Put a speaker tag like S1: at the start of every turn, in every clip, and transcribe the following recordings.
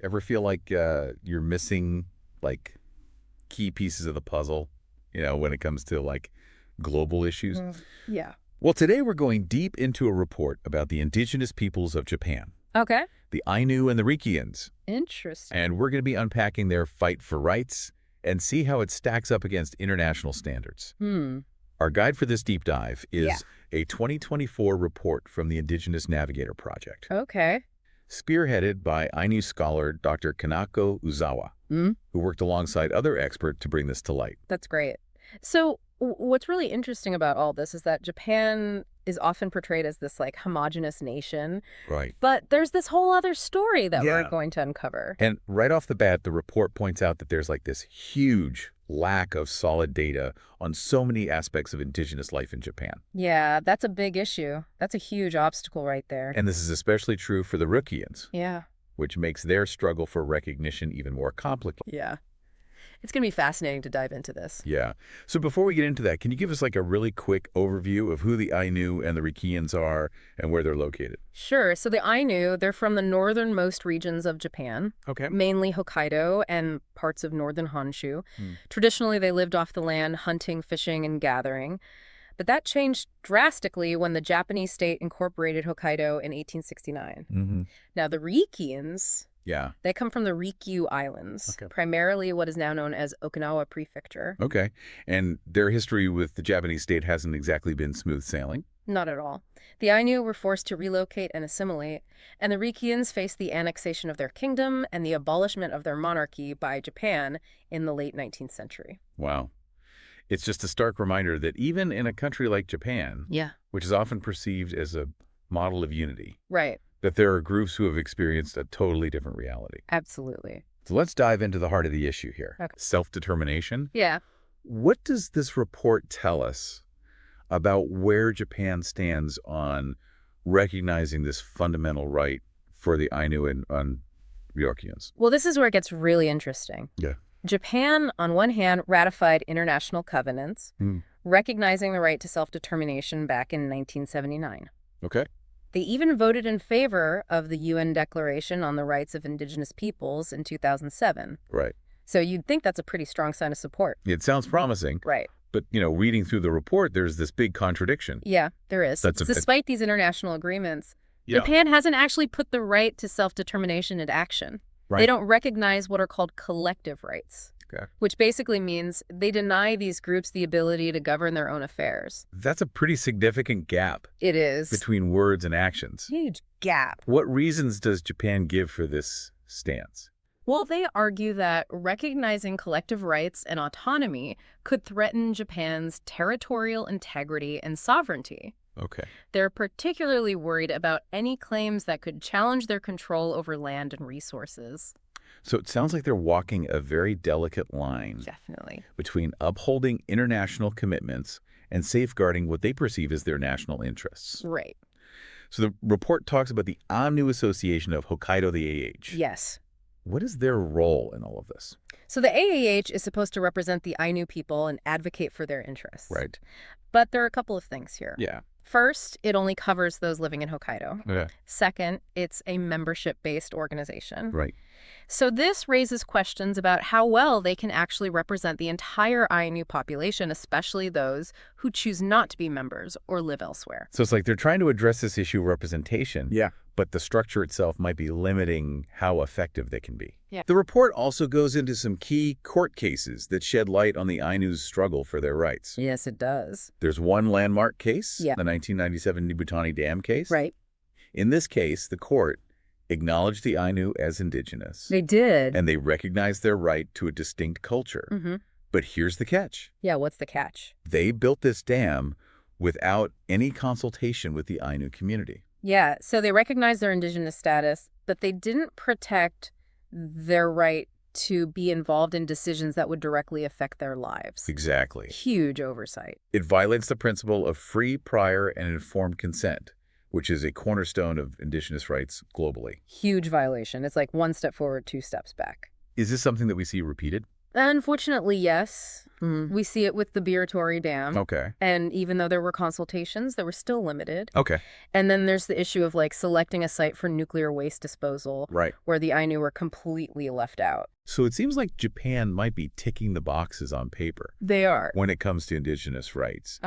S1: Ever feel like you're missing, like, key pieces of the puzzle, when it comes to, like, global issues?
S2: Yeah.
S1: Well, today we're going deep into a report about the indigenous peoples of Japan,
S2: Okay.
S1: the Ainu and the Rikians,
S2: Interesting.
S1: and we're going to be unpacking their fight for rights and see how it stacks up against international standards. Our guide for this deep dive
S2: Yeah.
S1: is a 2024 report from the Indigenous Navigator project,
S2: Okay.
S1: spearheaded by Ainu scholar Dr. Kanako Uzawa, who worked alongside other experts to bring this to light.
S2: That's great. So what's really interesting about all this is that Japan is often portrayed as this like homogenous nation,
S1: Right.
S2: but there's this whole other story that we're
S1: Yeah.
S2: going to uncover.
S1: And right off the bat, the report points out that there's like this huge lack of solid data on so many aspects of indigenous life in Japan.
S2: Yeah, that's a big issue. That's a huge obstacle right there.
S1: And this is especially true for the Rikians,
S2: Yeah.
S1: which makes their struggle for recognition even more complicated.
S2: Yeah. It's going to be fascinating to dive into this.
S1: Yeah. So before we get into that, can you give us like a really quick overview of who the Ainu and the Rikians are and where they're located?
S2: Sure. So the Ainu, they're from the northernmost regions of Japan,
S1: Okay.
S2: mainly Hokkaido and parts of northern Honshu. Traditionally, they lived off the land, hunting, fishing, and gathering. But that changed drastically when the Japanese state incorporated Hokkaido in 1869. Now, the Rikians,
S1: Yeah.
S2: they come from the Ryukyu Islands,
S1: Okay.
S2: primarily what is now known as Okinawa Prefecture.
S1: Okay. And their history with the Japanese state hasn't exactly been smooth sailing.
S2: Not at all. The Ainu were forced to relocate and assimilate, and the Rikians faced the annexation of their kingdom and the abolishment of their monarchy by Japan in the late 19th century.
S1: Wow. It's just a stark reminder that even in a country like Japan,
S2: Yeah.
S1: which is often perceived as a model of unity,
S2: Right.
S1: that there are groups who have experienced a totally different reality.
S2: Absolutely.
S1: So let's dive into the heart of the issue here.
S2: Okay.
S1: Self-determination.
S2: Yeah.
S1: What does this report tell us about where Japan stands on recognizing this fundamental right for the Ainu and Ryukyuans?
S2: Well, this is where it gets really interesting.
S1: Yeah.
S2: Japan, on one hand, ratified international covenants, recognizing the right to self-determination back in 1979.
S1: Okay.
S2: They even voted in favor of the UN Declaration on the Rights of Indigenous Peoples in 2007.
S1: Right.
S2: So you'd think that's a pretty strong sign of support.
S1: It sounds promising,
S2: Right.
S1: but, reading through the report, there's this big contradiction.
S2: Yeah, there is.
S1: That's a bit-
S2: Despite these international agreements,
S1: Yeah.
S2: Japan hasn't actually put the right to self-determination into action.
S1: Right.
S2: They don't recognize what are called collective rights,
S1: Okay.
S2: which basically means they deny these groups the ability to govern their own affairs.
S1: That's a pretty significant gap
S2: It is.
S1: between words and actions.
S2: Huge gap.
S1: What reasons does Japan give for this stance?
S2: Well, they argue that recognizing collective rights and autonomy could threaten Japan's territorial integrity and sovereignty.
S1: Okay.
S2: They're particularly worried about any claims that could challenge their control over land and resources.
S1: So it sounds like they're walking a very delicate line
S2: Definitely.
S1: between upholding international commitments and safeguarding what they perceive as their national interests.
S2: Right.
S1: So the report talks about the Ainu Association of Hokkaido, the AH.
S2: Yes.
S1: What is their role in all of this?
S2: So the AAH is supposed to represent the Ainu people and advocate for their interests.
S1: Right.
S2: But there are a couple of things here.
S1: Yeah.
S2: First, it only covers those living in Hokkaido.
S1: Yeah.
S2: Second, it's a membership-based organization.
S1: Right.
S2: So this raises questions about how well they can actually represent the entire Ainu population, especially those who choose not to be members or live elsewhere.
S1: So it's like they're trying to address this issue of representation.
S2: Yeah.
S1: But the structure itself might be limiting how effective they can be.
S2: Yeah.
S1: The report also goes into some key court cases that shed light on the Ainu's struggle for their rights.
S2: Yes, it does.
S1: There's one landmark case,
S2: Yeah.
S1: the 1997 Nibutani Dam case.
S2: Right.
S1: In this case, the court acknowledged the Ainu as indigenous,
S2: They did.
S1: and they recognized their right to a distinct culture.
S2: Mm-hmm.
S1: But here's the catch.
S2: Yeah, what's the catch?
S1: They built this dam without any consultation with the Ainu community.
S2: Yeah, so they recognized their indigenous status, but they didn't protect their right to be involved in decisions that would directly affect their lives.
S1: Exactly.
S2: Huge oversight.
S1: It violates the principle of free, prior, and informed consent, which is a cornerstone of indigenous rights globally.
S2: Huge violation. It's like one step forward, two steps back.
S1: Is this something that we see repeated?
S2: Unfortunately, yes. We see it with the Biratory Dam.
S1: Okay.
S2: And even though there were consultations, they were still limited.
S1: Okay.
S2: And then there's the issue of like selecting a site for nuclear waste disposal,
S1: Right.
S2: where the Ainu were completely left out.
S1: So it seems like Japan might be ticking the boxes on paper
S2: They are.
S1: when it comes to indigenous rights,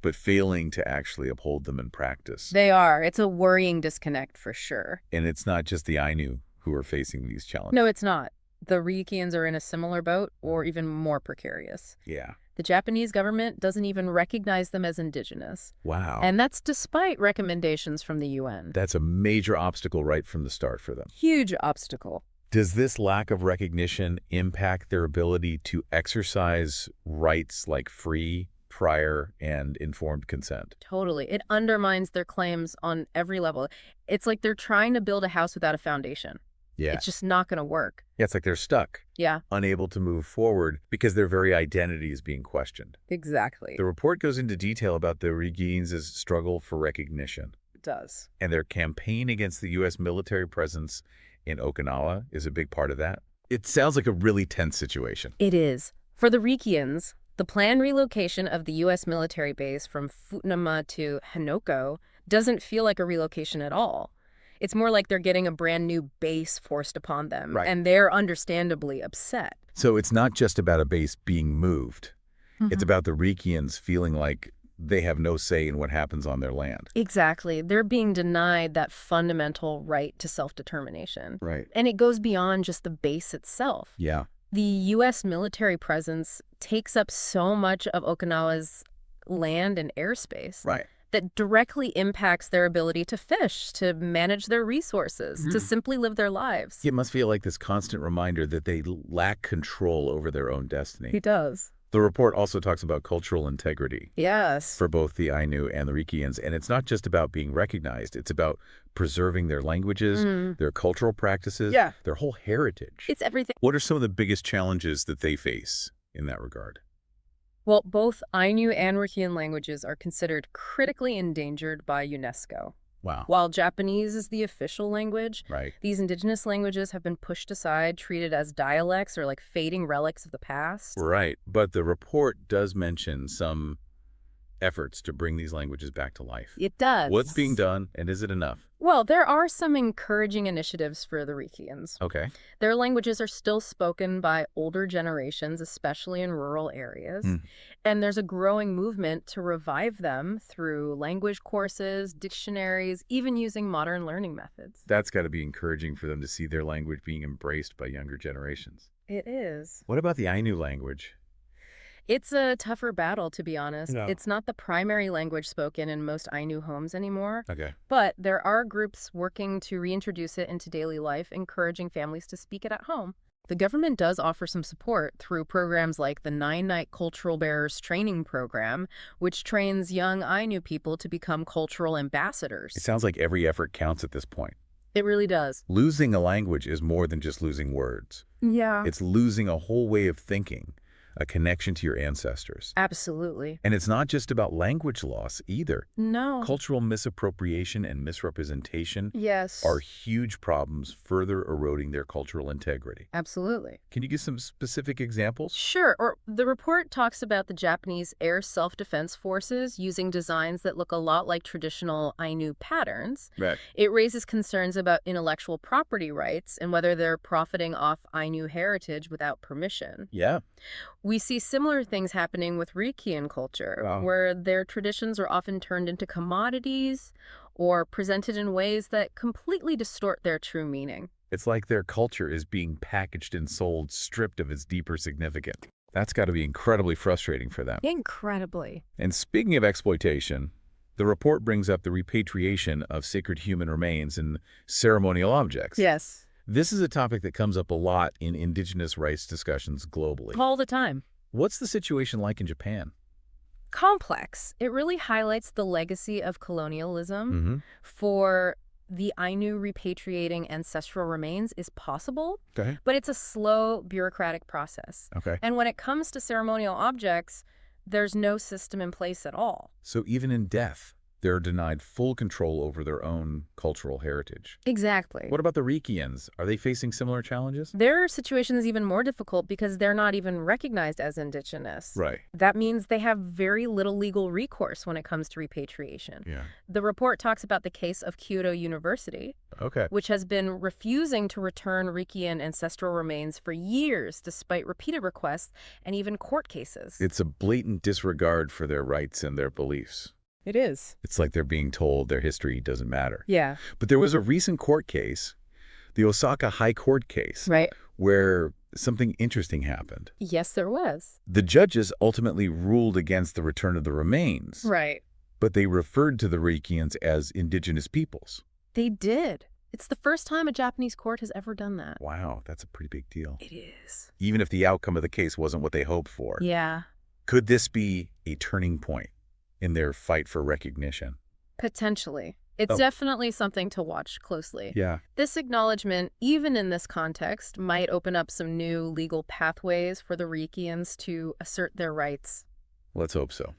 S1: but failing to actually uphold them in practice.
S2: They are. It's a worrying disconnect for sure.
S1: And it's not just the Ainu who are facing these challenges.
S2: No, it's not. The Ryukyuans are in a similar boat, or even more precarious.
S1: Yeah.
S2: The Japanese government doesn't even recognize them as indigenous.
S1: Wow.
S2: And that's despite recommendations from the UN.
S1: That's a major obstacle right from the start for them.
S2: Huge obstacle.
S1: Does this lack of recognition impact their ability to exercise rights like free, prior, and informed consent?
S2: Totally. It undermines their claims on every level. It's like they're trying to build a house without a foundation.
S1: Yeah.
S2: It's just not going to work.
S1: Yeah, it's like they're stuck.
S2: Yeah.
S1: Unable to move forward because their very identity is being questioned.
S2: Exactly.
S1: The report goes into detail about the Ryukyuans' struggle for recognition.
S2: It does.
S1: And their campaign against the U.S. military presence in Okinawa is a big part of that. It sounds like a really tense situation.
S2: It is. For the Ryukyuans, the planned relocation of the U.S. military base from Futenama to Hanoko doesn't feel like a relocation at all. It's more like they're getting a brand new base forced upon them,
S1: Right.
S2: and they're understandably upset.
S1: So it's not just about a base being moved. It's about the Ryukyuans feeling like they have no say in what happens on their land.
S2: Exactly. They're being denied that fundamental right to self-determination.
S1: Right.
S2: And it goes beyond just the base itself.
S1: Yeah.
S2: The U.S. military presence takes up so much of Okinawa's land and airspace.
S1: Right.
S2: That directly impacts their ability to fish, to manage their resources, to simply live their lives.
S1: It must feel like this constant reminder that they lack control over their own destiny.
S2: He does.
S1: The report also talks about cultural integrity
S2: Yes.
S1: for both the Ainu and the Ryukyuans, and it's not just about being recognized. It's about preserving their languages, their cultural practices, their whole heritage.
S2: It's everything.
S1: What are some of the biggest challenges that they face in that regard?
S2: Well, both Ainu and Ryukyuan languages are considered critically endangered by UNESCO.
S1: Wow.
S2: While Japanese is the official language,
S1: Right.
S2: these indigenous languages have been pushed aside, treated as dialects or like fading relics of the past.
S1: Right. But the report does mention some efforts to bring these languages back to life.
S2: It does.
S1: What's being done, and is it enough?
S2: Well, there are some encouraging initiatives for the Ryukyuans.
S1: Okay.
S2: Their languages are still spoken by older generations, especially in rural areas. And there's a growing movement to revive them through language courses, dictionaries, even using modern learning methods.
S1: That's got to be encouraging for them to see their language being embraced by younger generations.
S2: It is.
S1: What about the Ainu language?
S2: It's a tougher battle, to be honest.
S1: Yeah.
S2: It's not the primary language spoken in most Ainu homes anymore.
S1: Okay.
S2: But there are groups working to reintroduce it into daily life, encouraging families to speak it at home. The government does offer some support through programs like the 9-Night Cultural Bearers Training Program, which trains young Ainu people to become cultural ambassadors.
S1: It sounds like every effort counts at this point.
S2: It really does.
S1: Losing a language is more than just losing words.
S2: Yeah.
S1: It's losing a whole way of thinking, a connection to your ancestors.
S2: Absolutely.
S1: And it's not just about language loss either.
S2: No.
S1: Cultural misappropriation and misrepresentation
S2: Yes.
S1: are huge problems further eroding their cultural integrity.
S2: Absolutely.
S1: Can you give some specific examples?
S2: Sure. Or the report talks about the Japanese air self-defense forces using designs that look a lot like traditional Ainu patterns.
S1: Right.
S2: It raises concerns about intellectual property rights and whether they're profiting off Ainu heritage without permission.
S1: Yeah.
S2: We see similar things happening with Ryukyuan culture,
S1: Wow.
S2: where their traditions are often turned into commodities or presented in ways that completely distort their true meaning.
S1: It's like their culture is being packaged and sold, stripped of its deeper significance. That's got to be incredibly frustrating for them.
S2: Incredibly.
S1: And speaking of exploitation, the report brings up the repatriation of sacred human remains and ceremonial objects.
S2: Yes.
S1: This is a topic that comes up a lot in indigenous rights discussions globally.
S2: All the time.
S1: What's the situation like in Japan?
S2: Complex. It really highlights the legacy of colonialism. For the Ainu repatriating ancestral remains is possible,
S1: Okay.
S2: but it's a slow bureaucratic process.
S1: Okay.
S2: And when it comes to ceremonial objects, there's no system in place at all.
S1: So even in death, They're denied full control over their own cultural heritage.
S2: Exactly.
S1: What about the Reikians? Are they facing similar challenges?
S2: Their situation is even more difficult because they're not even recognized as indigenous.
S1: Right.
S2: That means they have very little legal recourse when it comes to repatriation.
S1: Yeah.
S2: The report talks about the case of Kyoto University,
S1: Okay.
S2: which has been refusing to return Reikian ancestral remains for years despite repeated requests and even court cases.
S1: It's a blatant disregard for their rights and their beliefs.
S2: It is.
S1: It's like they're being told their history doesn't matter.
S2: Yeah.
S1: But there was a recent court case, the Osaka High Court case,
S2: Right.
S1: where something interesting happened.
S2: Yes, there was.
S1: The judges ultimately ruled against the return of the remains,
S2: Right.
S1: but they referred to the Reikians as indigenous peoples.
S2: They did. It's the first time a Japanese court has ever done that.
S1: Wow, that's a pretty big deal.
S2: It is.
S1: Even if the outcome of the case wasn't what they hoped for.
S2: Yeah.
S1: Could this be a turning point in their fight for recognition?
S2: Potentially. It's
S1: Oh.
S2: definitely something to watch closely.
S1: Yeah.
S2: This acknowledgement, even in this context, might open up some new legal pathways for the Reikians to assert their rights.
S1: Let's hope so.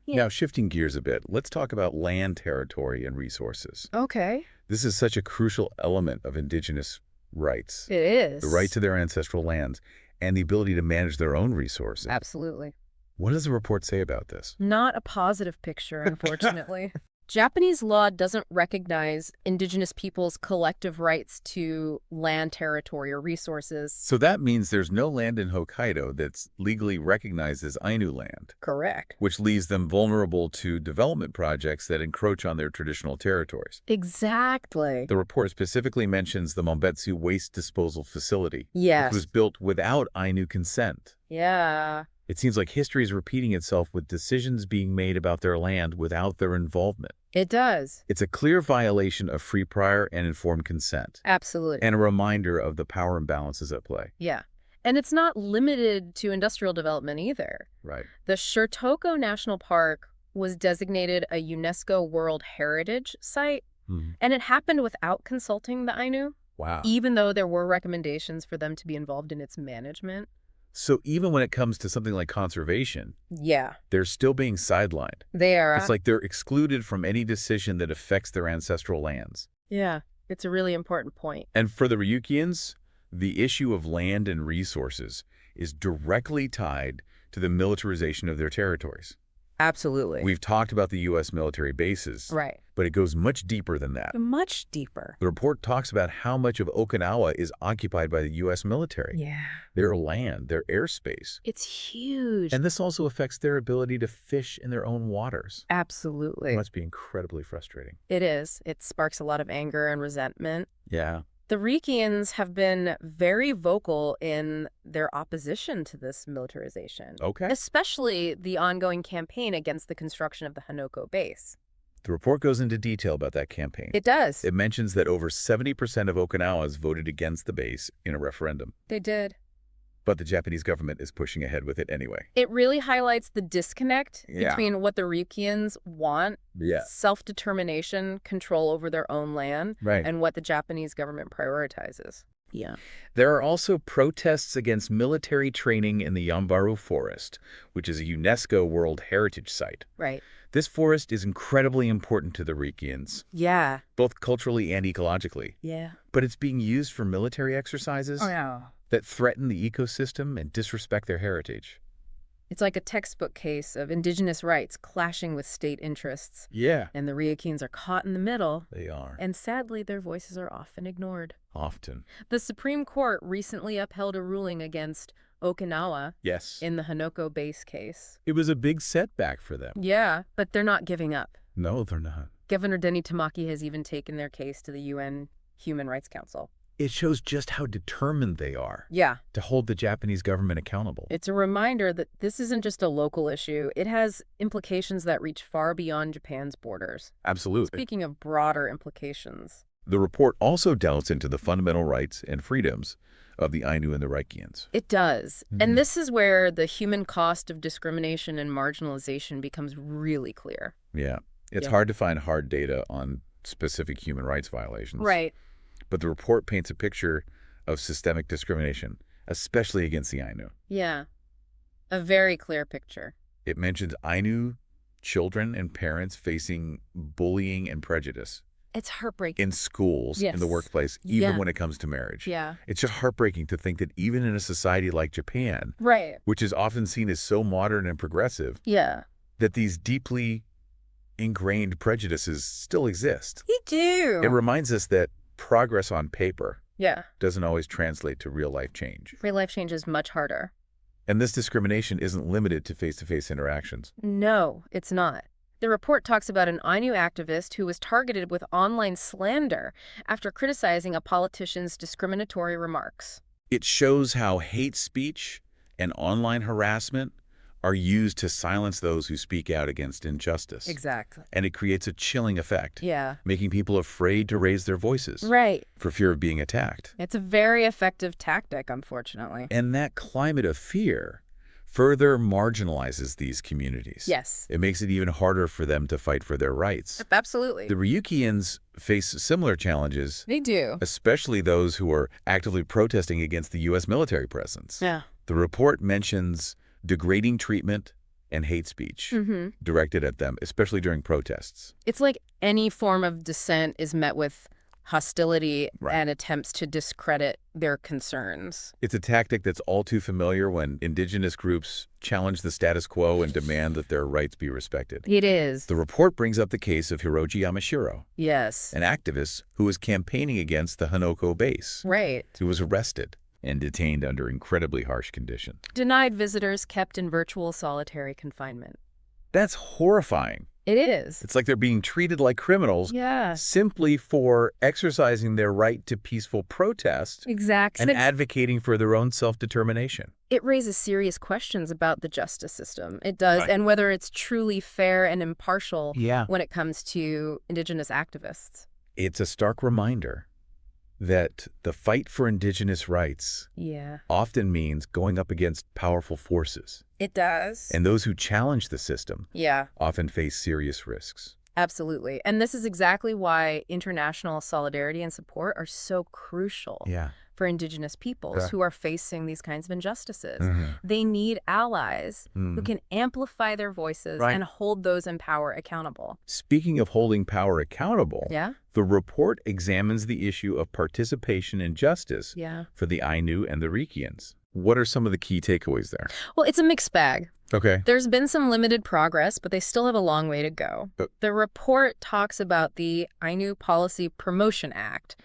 S2: Yeah.
S1: Now, shifting gears a bit, let's talk about land territory and resources.
S2: Okay.
S1: This is such a crucial element of indigenous rights.
S2: It is.
S1: The right to their ancestral lands and the ability to manage their own resources.
S2: Absolutely.
S1: What does the report say about this?
S2: Not a positive picture, unfortunately. Japanese law doesn't recognize indigenous peoples' collective rights to land, territory, or resources.
S1: So that means there's no land in Hokkaido that's legally recognized as Ainu land,
S2: Correct.
S1: which leaves them vulnerable to development projects that encroach on their traditional territories.
S2: Exactly.
S1: The report specifically mentions the Mombetsu Waste Disposal Facility,
S2: Yes.
S1: which was built without Ainu consent.
S2: Yeah.
S1: It seems like history is repeating itself with decisions being made about their land without their involvement.
S2: It does.
S1: It's a clear violation of free, prior, and informed consent,
S2: Absolutely.
S1: and a reminder of the power imbalances at play.
S2: Yeah. And it's not limited to industrial development either.
S1: Right.
S2: The Shirtoko National Park was designated a UNESCO World Heritage Site, and it happened without consulting the Ainu,
S1: Wow.
S2: even though there were recommendations for them to be involved in its management.
S1: So even when it comes to something like conservation,
S2: Yeah,
S1: they're still being sidelined.
S2: they are.
S1: It's like they're excluded from any decision that affects their ancestral lands.
S2: Yeah, it's a really important point.
S1: And for the Ryukyuans, the issue of land and resources is directly tied to the militarization of their territories.
S2: Absolutely.
S1: We've talked about the U.S. military bases,
S2: Right.
S1: but it goes much deeper than that.
S2: Much deeper.
S1: The report talks about how much of Okinawa is occupied by the U.S. military,
S2: Yeah.
S1: their land, their airspace.
S2: It's huge.
S1: And this also affects their ability to fish in their own waters.
S2: Absolutely.
S1: It must be incredibly frustrating.
S2: It is. It sparks a lot of anger and resentment.
S1: Yeah.
S2: The Reikians have been very vocal in their opposition to this militarization,
S1: Okay.
S2: especially the ongoing campaign against the construction of the Hanoko base.
S1: The report goes into detail about that campaign.
S2: It does.
S1: It mentions that over 70% of Okinawans voted against the base in a referendum,
S2: They did.
S1: but the Japanese government is pushing ahead with it anyway.
S2: It really highlights the disconnect
S1: Yeah.
S2: between what the Reikians want,
S1: Yeah.
S2: self-determination, control over their own land,
S1: Right.
S2: and what the Japanese government prioritizes. Yeah.
S1: There are also protests against military training in the Yambaru Forest, which is a UNESCO World Heritage Site.
S2: Right.
S1: This forest is incredibly important to the Reikians,
S2: Yeah.
S1: both culturally and ecologically,
S2: Yeah.
S1: but it's being used for military exercises
S2: yeah.
S1: that threaten the ecosystem and disrespect their heritage.
S2: It's like a textbook case of indigenous rights clashing with state interests.
S1: Yeah.
S2: And the Ryukyuans are caught in the middle,
S1: They are.
S2: and sadly, their voices are often ignored.
S1: Often.
S2: The Supreme Court recently upheld a ruling against Okinawa
S1: Yes.
S2: in the Hanoko base case.
S1: It was a big setback for them.
S2: Yeah, but they're not giving up.
S1: No, they're not.
S2: Governor Denny Tamaki has even taken their case to the UN Human Rights Council.
S1: It shows just how determined they are
S2: Yeah,
S1: to hold the Japanese government accountable.
S2: it's a reminder that this isn't just a local issue. It has implications that reach far beyond Japan's borders.
S1: Absolutely.
S2: Speaking of broader implications.
S1: The report also delves into the fundamental rights and freedoms of the Ainu and the Reikians.
S2: It does. And this is where the human cost of discrimination and marginalization becomes really clear.
S1: Yeah. It's
S2: Yeah.
S1: hard to find hard data on specific human rights violations.
S2: Right.
S1: But the report paints a picture of systemic discrimination, especially against the Ainu.
S2: Yeah. A very clear picture.
S1: It mentions Ainu children and parents facing bullying and prejudice
S2: It's heartbreaking.
S1: in schools, in the
S2: Yes.
S1: workplace, even
S2: Yeah.
S1: when it comes to marriage.
S2: Yeah.
S1: It's just heartbreaking to think that even in a society like Japan,
S2: Right.
S1: which is often seen as so modern and progressive,
S2: Yeah.
S1: that these deeply ingrained prejudices still exist.
S2: They do.
S1: It reminds us that progress on paper
S2: Yeah.
S1: doesn't always translate to real-life change.
S2: Real life change is much harder.
S1: And this discrimination isn't limited to face-to-face interactions.
S2: No, it's not. The report talks about an Ainu activist who was targeted with online slander after criticizing a politician's discriminatory remarks.
S1: It shows how hate speech and online harassment are used to silence those who speak out against injustice.
S2: Exactly.
S1: And it creates a chilling effect,
S2: Yeah.
S1: making people afraid to raise their voices
S2: Right.
S1: for fear of being attacked.
S2: It's a very effective tactic, unfortunately.
S1: And that climate of fear further marginalizes these communities.
S2: Yes.
S1: It makes it even harder for them to fight for their rights.
S2: Absolutely.
S1: The Ryukyuans face similar challenges,
S2: They do.
S1: especially those who are actively protesting against the U.S. military presence.
S2: Yeah.
S1: The report mentions degrading treatment and hate speech directed at them, especially during protests.
S2: It's like any form of dissent is met with hostility
S1: Right.
S2: and attempts to discredit their concerns.
S1: It's a tactic that's all too familiar when indigenous groups challenge the status quo and demand that their rights be respected.
S2: It is.
S1: The report brings up the case of Hiroji Yamashiro,
S2: Yes.
S1: an activist who was campaigning against the Hanoko base.
S2: Right.
S1: He was arrested and detained under incredibly harsh conditions.
S2: Denied visitors kept in virtual solitary confinement.
S1: That's horrifying.
S2: It is.
S1: It's like they're being treated like criminals
S2: Yeah.
S1: simply for exercising their right to peaceful protest
S2: Exactly.
S1: and advocating for their own self-determination.
S2: It raises serious questions about the justice system. It does,
S1: Right.
S2: and whether it's truly fair and impartial
S1: Yeah.
S2: when it comes to Indigenous activists.
S1: It's a stark reminder that the fight for indigenous rights
S2: Yeah.
S1: often means going up against powerful forces,
S2: It does.
S1: and those who challenge the system
S2: Yeah.
S1: often face serious risks.
S2: Absolutely. And this is exactly why international solidarity and support are so crucial
S1: Yeah.
S2: for Indigenous peoples
S1: Yeah.
S2: who are facing these kinds of injustices.
S1: Mhm.
S2: They need allies who
S1: Mhm.
S2: can amplify their voices
S1: Right.
S2: and hold those in power accountable.
S1: Speaking of holding power accountable,
S2: Yeah?
S1: the report examines the issue of participation in justice
S2: Yeah.
S1: for the Ainu and the Ryukyuans. What are some of the key takeaways there?
S2: Well, it's a mixed bag.
S1: Okay.
S2: There's been some limited progress, but they still have a long way to go. The report talks about the Ainu Policy Promotion Act,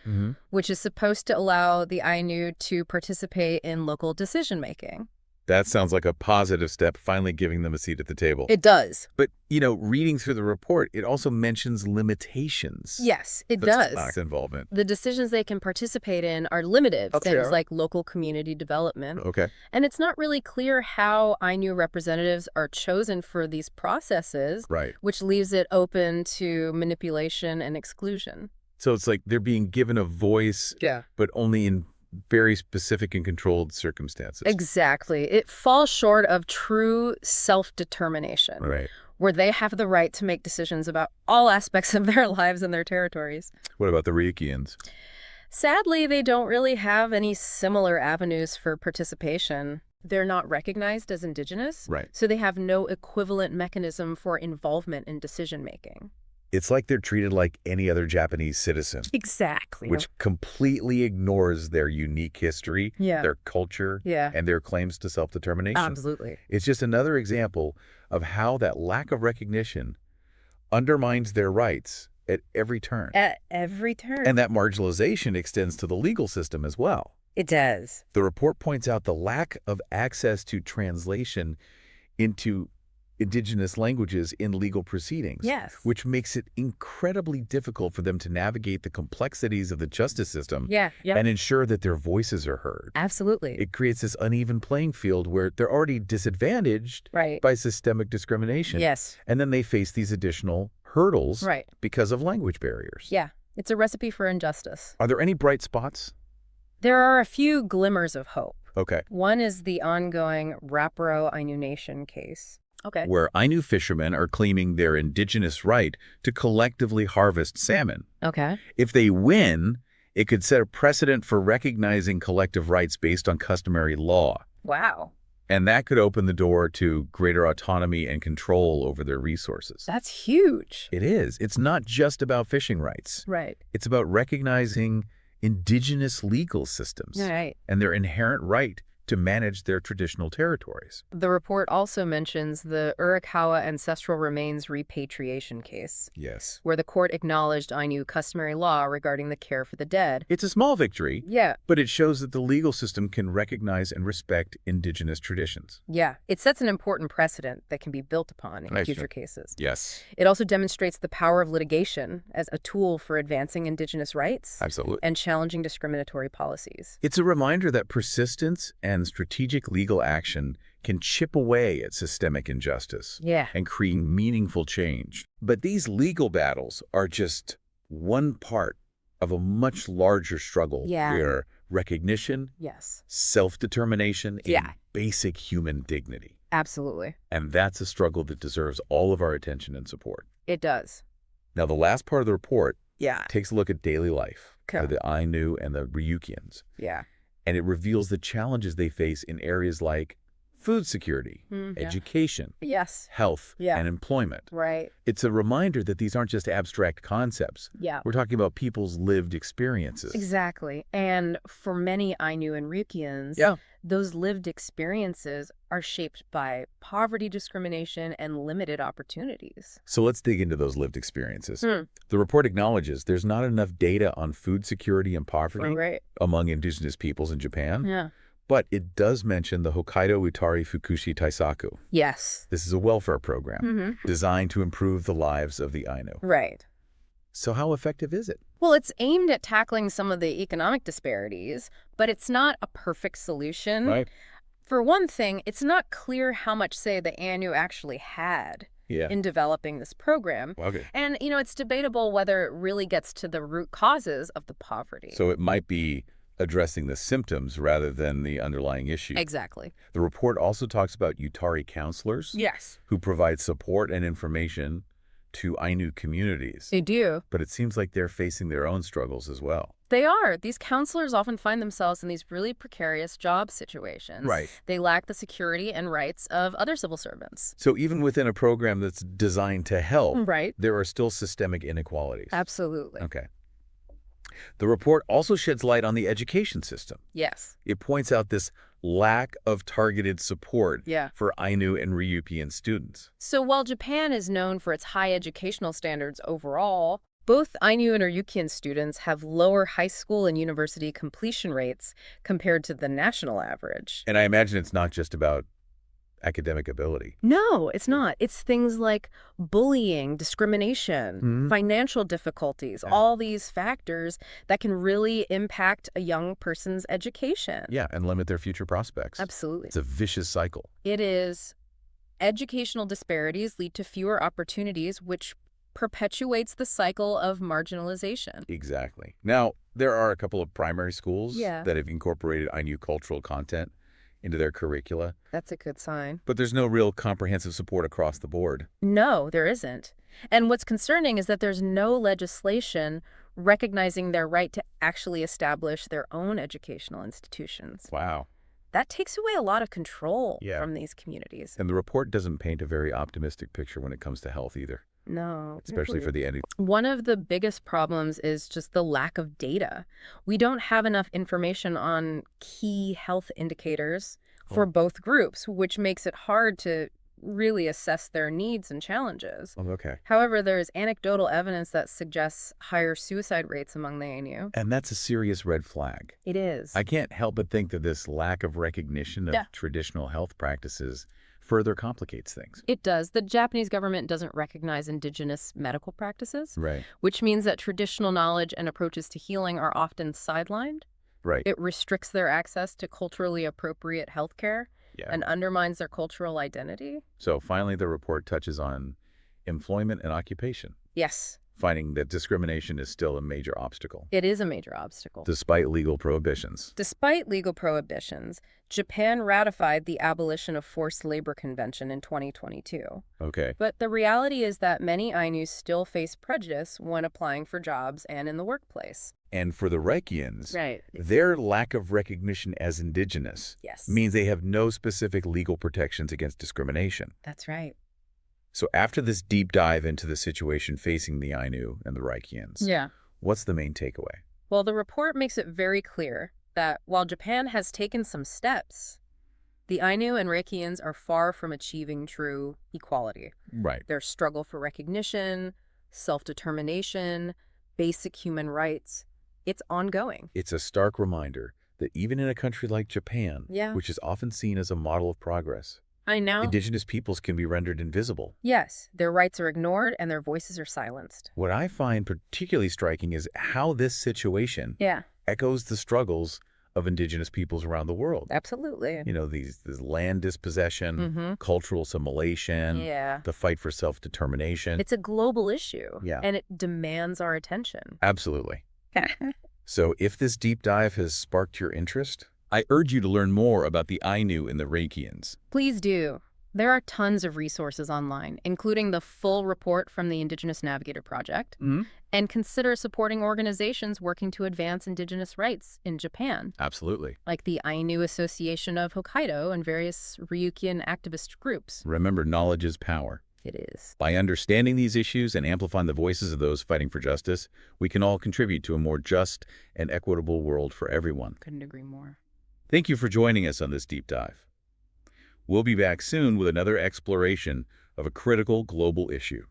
S2: which is supposed to allow the Ainu to participate in local decision-making.
S1: That sounds like a positive step, finally giving them a seat at the table.
S2: It does.
S1: But, reading through the report, it also mentions limitations.
S2: Yes, it
S1: to
S2: does.
S1: Black involvement.
S2: The decisions they can participate in are limited,
S1: That's
S2: things
S1: fair.
S2: like local community development.
S1: Okay.
S2: And it's not really clear how Ainu representatives are chosen for these processes,
S1: Right.
S2: which leaves it open to manipulation and exclusion.
S1: So it's like they're being given a voice,
S2: Yeah.
S1: but only in very specific and controlled circumstances.
S2: Exactly. It falls short of true self-determination,
S1: Right.
S2: where they have the right to make decisions about all aspects of their lives and their territories.
S1: What about the Ryukyuans?
S2: Sadly, they don't really have any similar avenues for participation. They're not recognized as Indigenous,
S1: Right.
S2: so they have no equivalent mechanism for involvement in decision-making.
S1: It's like they're treated like any other Japanese citizen,
S2: Exactly.
S1: which completely ignores their unique history,
S2: Yeah.
S1: their culture,
S2: Yeah.
S1: and their claims to self-determination.
S2: Absolutely.
S1: It's just another example of how that lack of recognition undermines their rights at every turn.
S2: At every turn.
S1: And that marginalization extends to the legal system as well.
S2: It does.
S1: The report points out the lack of access to translation into Indigenous languages in legal proceedings,
S2: Yes.
S1: which makes it incredibly difficult for them to navigate the complexities of the justice system
S2: Yeah.
S1: and ensure that their voices are heard.
S2: Absolutely.
S1: It creates this uneven playing field where they're already disadvantaged
S2: Right.
S1: by systemic discrimination.
S2: Yes.
S1: And then they face these additional hurdles
S2: Right.
S1: because of language barriers.
S2: Yeah. It's a recipe for injustice.
S1: Are there any bright spots?
S2: There are a few glimmers of hope.
S1: Okay.
S2: One is the ongoing Raparo Ainu Nation case. Okay.
S1: Where Ainu fishermen are claiming their indigenous right to collectively harvest salmon.
S2: Okay.
S1: If they win, it could set a precedent for recognizing collective rights based on customary law.
S2: Wow.
S1: And that could open the door to greater autonomy and control over their resources.
S2: That's huge.
S1: It is. It's not just about fishing rights.
S2: Right.
S1: It's about recognizing indigenous legal systems
S2: Right.
S1: and their inherent right to manage their traditional territories.
S2: The report also mentions the Urakawa ancestral remains repatriation case,
S1: Yes.
S2: where the court acknowledged Ainu customary law regarding the care for the dead.
S1: It's a small victory,
S2: Yeah.
S1: but it shows that the legal system can recognize and respect indigenous traditions.
S2: Yeah. It sets an important precedent that can be built upon in
S1: Nice.
S2: future cases.
S1: Yes.
S2: It also demonstrates the power of litigation as a tool for advancing indigenous rights
S1: Absolutely.
S2: and challenging discriminatory policies.
S1: It's a reminder that persistence and strategic legal action can chip away at systemic injustice
S2: Yeah.
S1: and create meaningful change. But these legal battles are just one part of a much larger struggle where recognition,
S2: Yes.
S1: self-determination, and
S2: Yeah.
S1: basic human dignity.
S2: Absolutely.
S1: And that's a struggle that deserves all of our attention and support.
S2: It does.
S1: Now, the last part of the report
S2: Yeah.
S1: takes a look at daily life
S2: Okay.
S1: for the Ainu and the Ryukyuans,
S2: Yeah.
S1: and it reveals the challenges they face in areas like food security,
S2: Yeah.
S1: education,
S2: Yes.
S1: health,
S2: Yeah.
S1: and employment.
S2: Right.
S1: It's a reminder that these aren't just abstract concepts.
S2: Yeah.
S1: We're talking about people's lived experiences.
S2: Exactly. And for many Ainu and Ryukyuans,
S1: Yeah.
S2: those lived experiences are shaped by poverty, discrimination, and limited opportunities.
S1: So let's dig into those lived experiences.
S2: Hmm.
S1: The report acknowledges there's not enough data on food security and poverty
S2: Right.
S1: among indigenous peoples in Japan,
S2: Yeah.
S1: but it does mention the Hokkaido Utari Fukushi Taisaku.
S2: Yes.
S1: This is a welfare program
S2: Mm-hmm.
S1: designed to improve the lives of the Ainu.
S2: Right.
S1: So how effective is it?
S2: Well, it's aimed at tackling some of the economic disparities, but it's not a perfect solution.
S1: Right?
S2: For one thing, it's not clear how much say the Ainu actually had
S1: Yeah.
S2: in developing this program.
S1: Okay.
S2: And, it's debatable whether it really gets to the root causes of the poverty.
S1: So it might be addressing the symptoms rather than the underlying issue.
S2: Exactly.
S1: The report also talks about Utari counselors
S2: Yes.
S1: who provide support and information to Ainu communities.
S2: They do.
S1: But it seems like they're facing their own struggles as well.
S2: They are. These counselors often find themselves in these really precarious job situations.
S1: Right.
S2: They lack the security and rights of other civil servants.
S1: So even within a program that's designed to help,
S2: Right.
S1: there are still systemic inequalities.
S2: Absolutely.
S1: Okay. The report also sheds light on the education system.
S2: Yes.
S1: It points out this lack of targeted support
S2: Yeah.
S1: for Ainu and Ryukyuan students.
S2: So while Japan is known for its high educational standards overall, both Ainu and Ryukyuan students have lower high school and university completion rates compared to the national average.
S1: And I imagine it's not just about academic ability.
S2: No, it's not. It's things like bullying, discrimination,
S1: Mhm.
S2: financial difficulties,
S1: Yeah.
S2: all these factors that can really impact a young person's education.
S1: Yeah, and limit their future prospects.
S2: Absolutely.
S1: It's a vicious cycle.
S2: It is. Educational disparities lead to fewer opportunities, which perpetuates the cycle of marginalization.
S1: Exactly. Now, there are a couple of primary schools
S2: Yeah.
S1: that have incorporated Ainu cultural content into their curricula,
S2: That's a good sign.
S1: but there's no real comprehensive support across the board.
S2: No, there isn't. And what's concerning is that there's no legislation recognizing their right to actually establish their own educational institutions.
S1: Wow.
S2: That takes away a lot of control
S1: Yeah.
S2: from these communities.
S1: And the report doesn't paint a very optimistic picture when it comes to health either,
S2: No.
S1: especially for the end.
S2: One of the biggest problems is just the lack of data. We don't have enough information on key health indicators for both groups, which makes it hard to really assess their needs and challenges.
S1: Oh, okay.
S2: However, there's anecdotal evidence that suggests higher suicide rates among the Ainu.
S1: And that's a serious red flag.
S2: It is.
S1: I can't help but think that this lack of recognition of
S2: Yeah.
S1: traditional health practices further complicates things.
S2: It does. The Japanese government doesn't recognize indigenous medical practices,
S1: Right.
S2: which means that traditional knowledge and approaches to healing are often sidelined.
S1: Right.
S2: It restricts their access to culturally appropriate healthcare
S1: Yeah.
S2: and undermines their cultural identity.
S1: So finally, the report touches on employment and occupation.
S2: Yes.
S1: finding that discrimination is still a major obstacle,
S2: It is a major obstacle.
S1: despite legal prohibitions.
S2: Despite legal prohibitions, Japan ratified the Abolition of Forced Labor Convention in 2022.
S1: Okay.
S2: But the reality is that many Ainus still face prejudice when applying for jobs and in the workplace.
S1: And for the Reikians,
S2: Right.
S1: their lack of recognition as indigenous
S2: Yes.
S1: means they have no specific legal protections against discrimination.
S2: That's right.
S1: So after this deep dive into the situation facing the Ainu and the Reikians,
S2: Yeah.
S1: what's the main takeaway?
S2: Well, the report makes it very clear that while Japan has taken some steps, the Ainu and Reikians are far from achieving true equality.
S1: Right.
S2: Their struggle for recognition, self-determination, basic human rights, it's ongoing.
S1: It's a stark reminder that even in a country like Japan,
S2: Yeah.
S1: which is often seen as a model of progress,
S2: I know.
S1: indigenous peoples can be rendered invisible.
S2: Yes, their rights are ignored and their voices are silenced.
S1: What I find particularly striking is how this situation
S2: Yeah,
S1: echoes the struggles of indigenous peoples around the world.
S2: absolutely.
S1: You know, this land dispossession,
S2: Mm-hmm.
S1: cultural assimilation,
S2: Yeah.
S1: the fight for self-determination.
S2: It's a global issue.
S1: Yeah.
S2: And it demands our attention.
S1: Absolutely. So if this deep dive has sparked your interest, I urge you to learn more about the Ainu and the Reikians.
S2: Please do. There are tons of resources online, including the full report from the Indigenous Navigator project, and consider supporting organizations working to advance indigenous rights in Japan,
S1: Absolutely.
S2: like the Ainu Association of Hokkaido and various Ryukyuan activist groups.
S1: Remember, knowledge is power.
S2: It is.
S1: By understanding these issues and amplifying the voices of those fighting for justice, we can all contribute to a more just and equitable world for everyone.
S2: Couldn't agree more.
S1: Thank you for joining us on this deep dive. We'll be back soon with another exploration of a critical global issue.